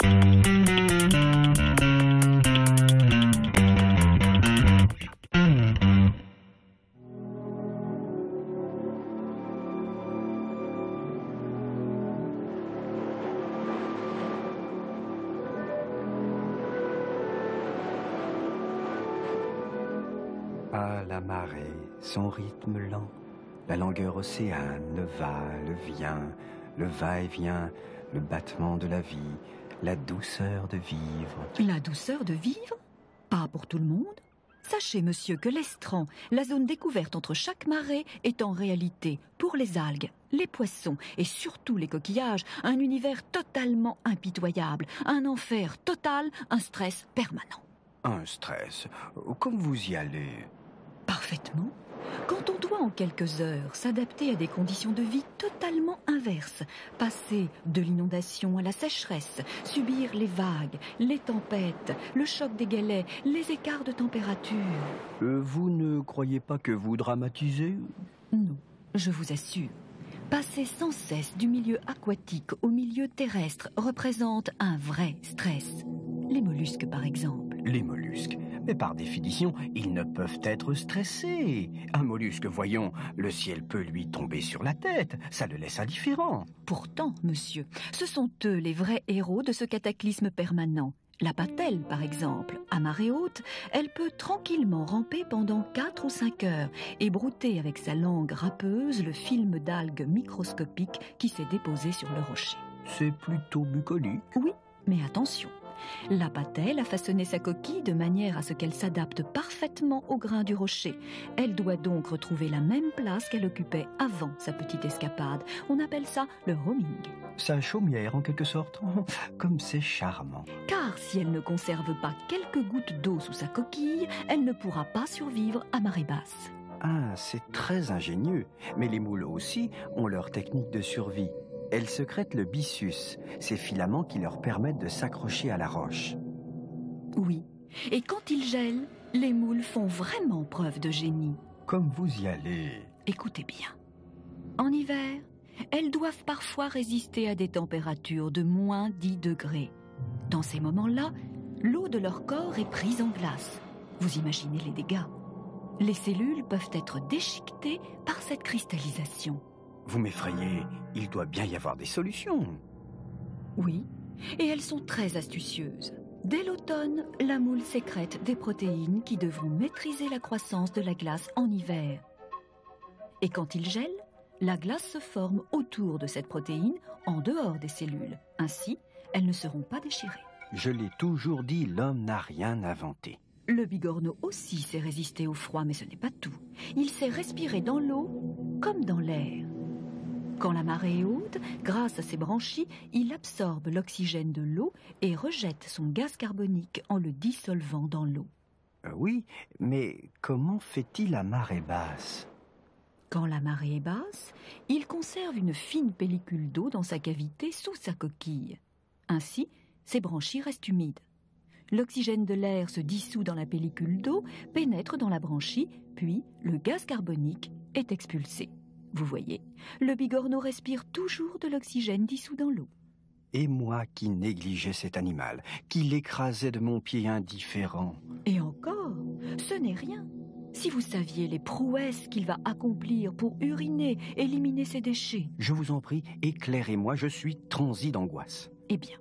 Ah, la marée, son rythme lent, la langueur océane, le va, le vient, le va-et-vient, le battement de la vie, la douceur de vivre. La douceur de vivre? Pas pour tout le monde. Sachez, monsieur, que l'estran, la zone découverte entre chaque marée, est en réalité, pour les algues, les poissons et surtout les coquillages, un univers totalement impitoyable, un enfer total, un stress permanent. Un stress. Comme vous y allez? Parfaitement. Quand on doit en quelques heures s'adapter à des conditions de vie totalement inverses, passer de l'inondation à la sécheresse, subir les vagues, les tempêtes, le choc des galets, les écarts de température... Vous ne croyez pas que vous dramatisez? Non, je vous assure. Passer sans cesse du milieu aquatique au milieu terrestre représente un vrai stress. Les mollusques, par exemple. Les mollusques. Mais par définition, ils ne peuvent être stressés. Un mollusque, voyons, le ciel peut lui tomber sur la tête. Ça le laisse indifférent. Pourtant, monsieur, ce sont eux les vrais héros de ce cataclysme permanent. La patelle, par exemple, à marée haute, elle peut tranquillement ramper pendant 4 ou 5 heures et brouter avec sa langue râpeuse le film d'algues microscopiques qui s'est déposé sur le rocher. C'est plutôt bucolique. Oui, mais attention. La patelle a façonné sa coquille de manière à ce qu'elle s'adapte parfaitement au grain du rocher. Elle doit donc retrouver la même place qu'elle occupait avant sa petite escapade. On appelle ça le roaming. Sa chaumière, en quelque sorte. Comme c'est charmant. Car si elle ne conserve pas quelques gouttes d'eau sous sa coquille, elle ne pourra pas survivre à marée basse. Ah, c'est très ingénieux. Mais les moules aussi ont leur technique de survie. Elles sécrètent le byssus, ces filaments qui leur permettent de s'accrocher à la roche. Oui, et quand il gèle, les moules font vraiment preuve de génie. Comme vous y allez. Écoutez bien. En hiver, elles doivent parfois résister à des températures de moins 10 degrés. Dans ces moments-là, l'eau de leur corps est prise en glace. Vous imaginez les dégâts. Les cellules peuvent être déchiquetées par cette cristallisation. Vous m'effrayez, il doit bien y avoir des solutions. Oui, et elles sont très astucieuses. Dès l'automne, la moule sécrète des protéines qui devront maîtriser la croissance de la glace en hiver. Et quand il gèle, la glace se forme autour de cette protéine en dehors des cellules. Ainsi, elles ne seront pas déchirées. Je l'ai toujours dit, l'homme n'a rien inventé. Le bigorneau aussi sait résister au froid, mais ce n'est pas tout. Il sait respirer dans l'eau comme dans l'air. Quand la marée est haute, grâce à ses branchies, il absorbe l'oxygène de l'eau et rejette son gaz carbonique en le dissolvant dans l'eau. Oui, mais comment fait-il à marée basse? Quand la marée est basse, il conserve une fine pellicule d'eau dans sa cavité sous sa coquille. Ainsi, ses branchies restent humides. L'oxygène de l'air se dissout dans la pellicule d'eau, pénètre dans la branchie, puis le gaz carbonique est expulsé. Vous voyez, le bigorneau respire toujours de l'oxygène dissous dans l'eau. Et moi qui négligeais cet animal, qui l'écrasais de mon pied indifférent. Et encore, ce n'est rien. Si vous saviez les prouesses qu'il va accomplir pour uriner, éliminer ses déchets. Je vous en prie, éclairez-moi, je suis transi d'angoisse. Eh bien,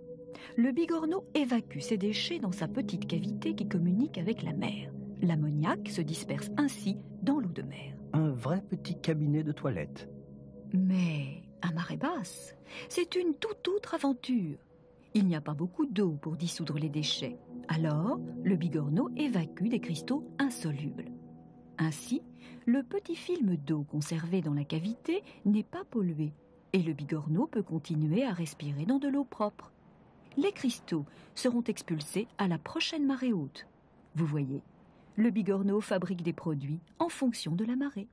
le bigorneau évacue ses déchets dans sa petite cavité qui communique avec la mer. L'ammoniac se disperse ainsi dans l'eau de mer. Un vrai petit cabinet de toilette. Mais à marée basse, c'est une toute autre aventure. Il n'y a pas beaucoup d'eau pour dissoudre les déchets. Alors, le bigorneau évacue des cristaux insolubles. Ainsi, le petit film d'eau conservé dans la cavité n'est pas pollué et le bigorneau peut continuer à respirer dans de l'eau propre. Les cristaux seront expulsés à la prochaine marée haute. Vous voyez, le bigorneau fabrique des produits en fonction de la marée.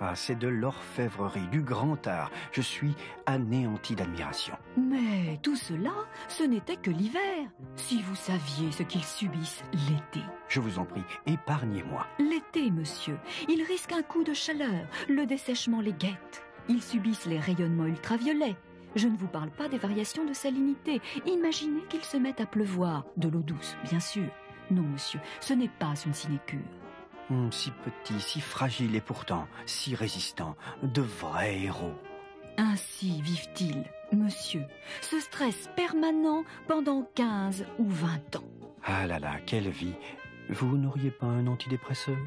Ah, c'est de l'orfèvrerie, du grand art. Je suis anéanti d'admiration. Mais tout cela, ce n'était que l'hiver. Si vous saviez ce qu'ils subissent l'été. Je vous en prie, épargnez-moi. L'été, monsieur, ils risquent un coup de chaleur. Le dessèchement les guette. Ils subissent les rayonnements ultraviolets. Je ne vous parle pas des variations de salinité. Imaginez qu'il se mette à pleuvoir. De l'eau douce, bien sûr. Non, monsieur, ce n'est pas une sinécure. Si petit, si fragile et pourtant si résistant. De vrais héros. Ainsi vivent-ils, monsieur. Ce stress permanent pendant 15 ou 20 ans. Ah là là, quelle vie! Vous n'auriez pas un antidépresseur?